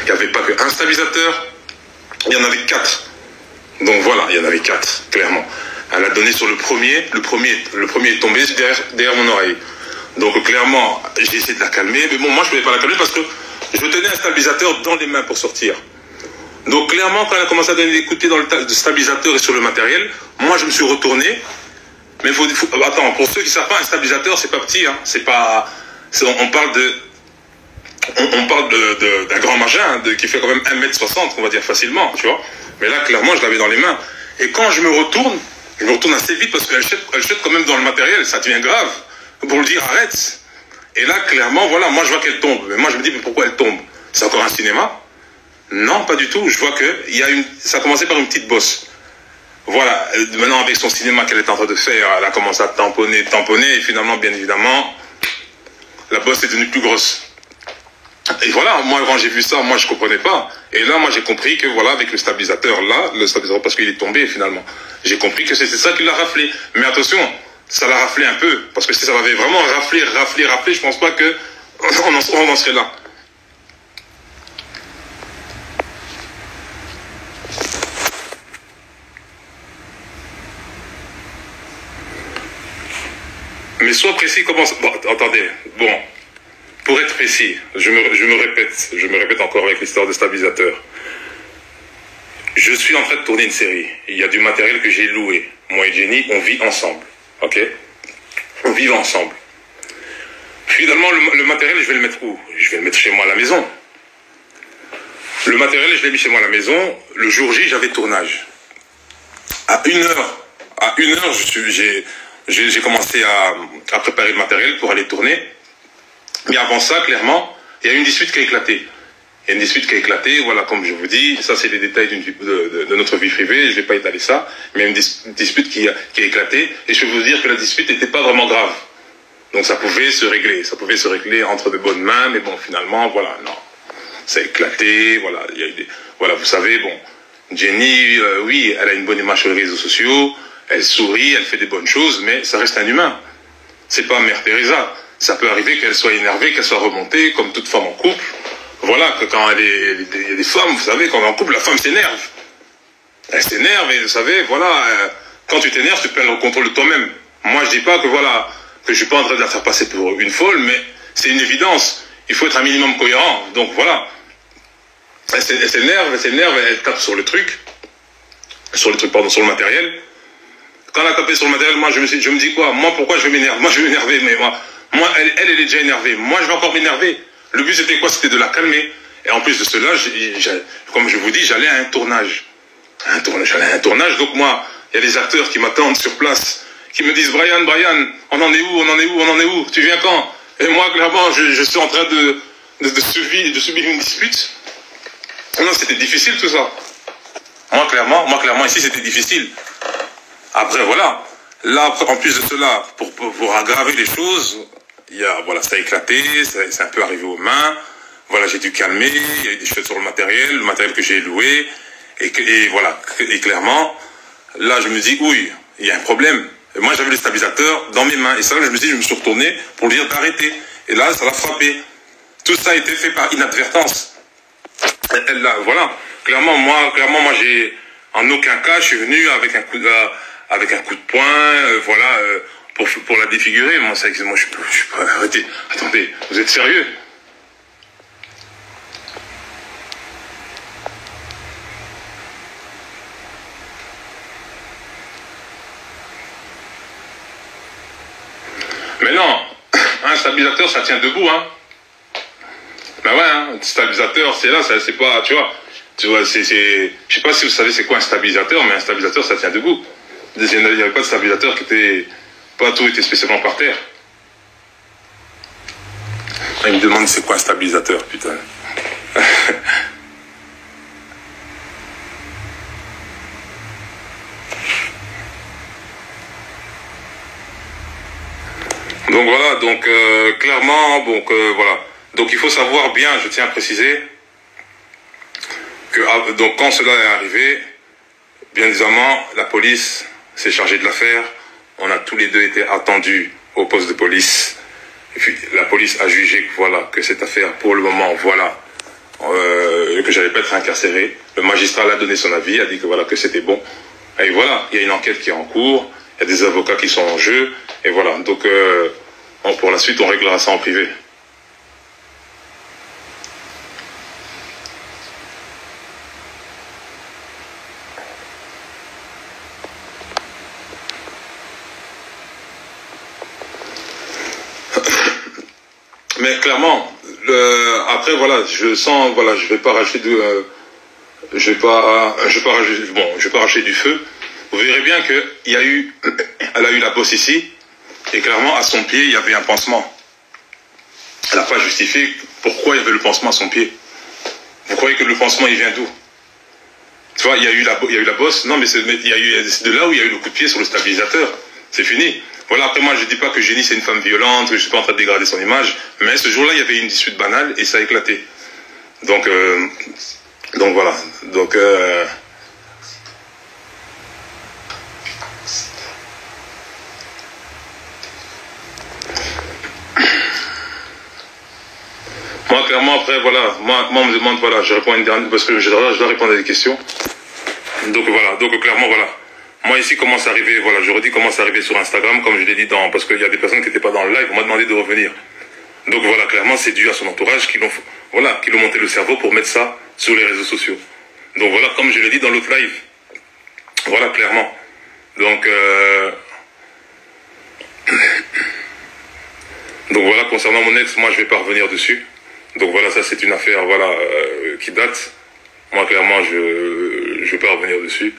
Il n'y avait pas qu'un stabilisateur, il y en avait 4. Donc voilà, il y en avait 4, clairement. Elle a donné sur le premier est tombé derrière mon oreille. Donc clairement, j'ai essayé de la calmer, mais bon, moi je ne pouvais pas la calmer parce que je tenais un stabilisateur dans les mains pour sortir. Donc clairement, quand elle a commencé à donner des coups de pied dans le stabilisateur et sur le matériel, moi je me suis retourné. Mais attends, pour ceux qui ne savent pas, un stabilisateur, c'est pas petit, hein. C'est pas, on parle d'un grand magin qui fait quand même 1,60 m, on va dire facilement, tu vois. Mais là, clairement, je l'avais dans les mains. Et quand je me retourne assez vite parce qu'elle jette quand même dans le matériel, ça devient grave, pour le dire arrête. Et là, clairement, voilà, moi je vois qu'elle tombe. Mais moi je me dis, mais pourquoi elle tombe? C'est encore un cinéma? Non, pas du tout. Je vois que ça a commencé par une petite bosse. Voilà, maintenant avec son cinéma qu'elle est en train de faire, elle a commencé à tamponner, et finalement, bien évidemment, la bosse est devenue plus grosse. Et voilà, moi quand j'ai vu ça, moi je comprenais pas. Et là, moi j'ai compris que voilà, avec le stabilisateur là, parce qu'il est tombé finalement, j'ai compris que c'était ça qui l'a raflé. Mais attention, ça l'a raflé un peu, parce que si ça l'avait vraiment raflé, je pense pas que on en serait là. Mais sois précis, comment... Bon, attendez, bon, pour être précis, je me répète encore avec l'histoire de stabilisateur. Je suis en train de tourner une série. Il y a du matériel que j'ai loué. Moi et Jenny, on vit ensemble, ok? On vit ensemble. Finalement, le matériel, je vais le mettre où? Je vais le mettre chez moi à la maison. Le matériel, je l'ai mis chez moi à la maison. Le jour J, j'avais tournage. À 1h, j'ai commencé à préparer le matériel pour aller tourner. Mais avant ça, clairement, il y a une dispute qui a éclaté. Il y a une dispute qui a éclaté, voilà, comme je vous dis, ça c'est les détails de notre vie privée, je ne vais pas étaler ça, mais il y a une dispute qui a éclaté, et je vais vous dire que la dispute n'était pas vraiment grave. Donc ça pouvait se régler entre de bonnes mains, mais bon, finalement, voilà, non. Ça a éclaté, voilà, voilà, vous savez, bon, Jenny, oui, elle a une bonne image sur les réseaux sociaux, elle sourit, elle fait des bonnes choses, mais ça reste un humain. C'est pas Mère Teresa. Ça peut arriver qu'elle soit énervée, qu'elle soit remontée, comme toute femme en couple. Voilà, que quand il y a des femmes, vous savez, quand on est en couple, la femme s'énerve. Elle s'énerve et vous savez, voilà, quand tu t'énerves, tu perds le contrôle de toi-même. Moi, je dis pas que voilà, que je suis pas en train de la faire passer pour une folle, mais c'est une évidence. Il faut être un minimum cohérent. Donc voilà. Elle s'énerve, elle tape sur le matériel. Quand elle a tapé sur le matériel, moi, je me dis quoi? Moi, pourquoi je m'énerve? Moi, je vais m'énerver, mais moi, elle est déjà énervée. Moi, je vais encore m'énerver. Le but, c'était quoi? C'était de la calmer. Et en plus de cela, comme je vous dis, j'allais à un tournage. J'allais à un tournage, donc moi, il y a des acteurs qui m'attendent sur place, qui me disent, Brian, on en est où? Tu viens quand? Et moi, clairement, je suis en train de subir une dispute. Non, c'était difficile tout ça. Moi, clairement, ici, c'était difficile. Après, voilà. Là, en plus de cela, pour aggraver les choses, voilà, ça a éclaté, c'est un peu arrivé aux mains. Voilà, j'ai dû calmer, il y a eu des choses sur le matériel que j'ai loué. Et voilà, et clairement, là, je me dis, oui, il y a un problème. Et moi, j'avais le stabilisateur dans mes mains. Et ça, je me suis retourné pour lui dire d'arrêter. Et là, ça l'a frappé. Tout ça a été fait par inadvertance. Voilà. Clairement, moi, en aucun cas, je suis venu avec un coup de poing, voilà, pour la défigurer. Moi, je suis pas, arrêtez. Attendez, vous êtes sérieux? Mais non, un stabilisateur, ça tient debout, hein. Ben ouais, hein, un stabilisateur, c'est là, c'est pas, tu vois, je sais pas si vous savez c'est quoi un stabilisateur, mais un stabilisateur, ça tient debout. Il n'y avait pas de stabilisateur tout était spécialement par terre. Il me demande c'est quoi un stabilisateur, putain. Donc voilà, clairement, voilà. Donc il faut savoir bien, je tiens à préciser, que donc quand cela est arrivé, bien évidemment, la police s'est chargée de l'affaire. On a tous les deux été attendus au poste de police. Et puis la police a jugé que voilà, que cette affaire, pour le moment, voilà, que j'allais pas être incarcéré. Le magistrat a donné son avis, a dit que voilà, que c'était bon. Et voilà, il y a une enquête qui est en cours, il y a des avocats qui sont en jeu, et voilà. Donc, pour la suite, on réglera ça en privé. Mais clairement, après voilà, je sens, voilà, je vais pas racheter je vais pas racheter du feu. Vous verrez bien que elle a eu la bosse ici, et clairement à son pied il y avait un pansement. Elle n'a pas justifié pourquoi il y avait le pansement à son pied. Vous croyez que le pansement il vient d'où? Tu vois, il y a eu la bosse. Non, mais c'est de là où il y a eu le coup de pied sur le stabilisateur. C'est fini. Voilà, après moi je dis pas que Jenny c'est une femme violente, que je suis pas en train de dégrader son image, mais ce jour-là il y avait une dispute banale et ça a éclaté. Donc voilà. Donc moi clairement après voilà, moi on me demande voilà, je réponds à une dernière parce que je dois répondre à des questions. Donc voilà, donc clairement voilà. Moi ici commence à arriver, voilà, je redis commence à arriver sur Instagram, comme je l'ai dit parce qu'il y a des personnes qui n'étaient pas dans le live, on m'a demandé de revenir. Donc voilà, clairement c'est dû à son entourage qui l'ont monté le cerveau pour mettre ça sur les réseaux sociaux. Donc voilà, comme je l'ai dit dans l'autre live. Voilà, clairement. Donc voilà, concernant mon ex, moi je vais pas revenir dessus. Donc voilà, ça c'est une affaire voilà qui date. Moi clairement je vais pas revenir dessus.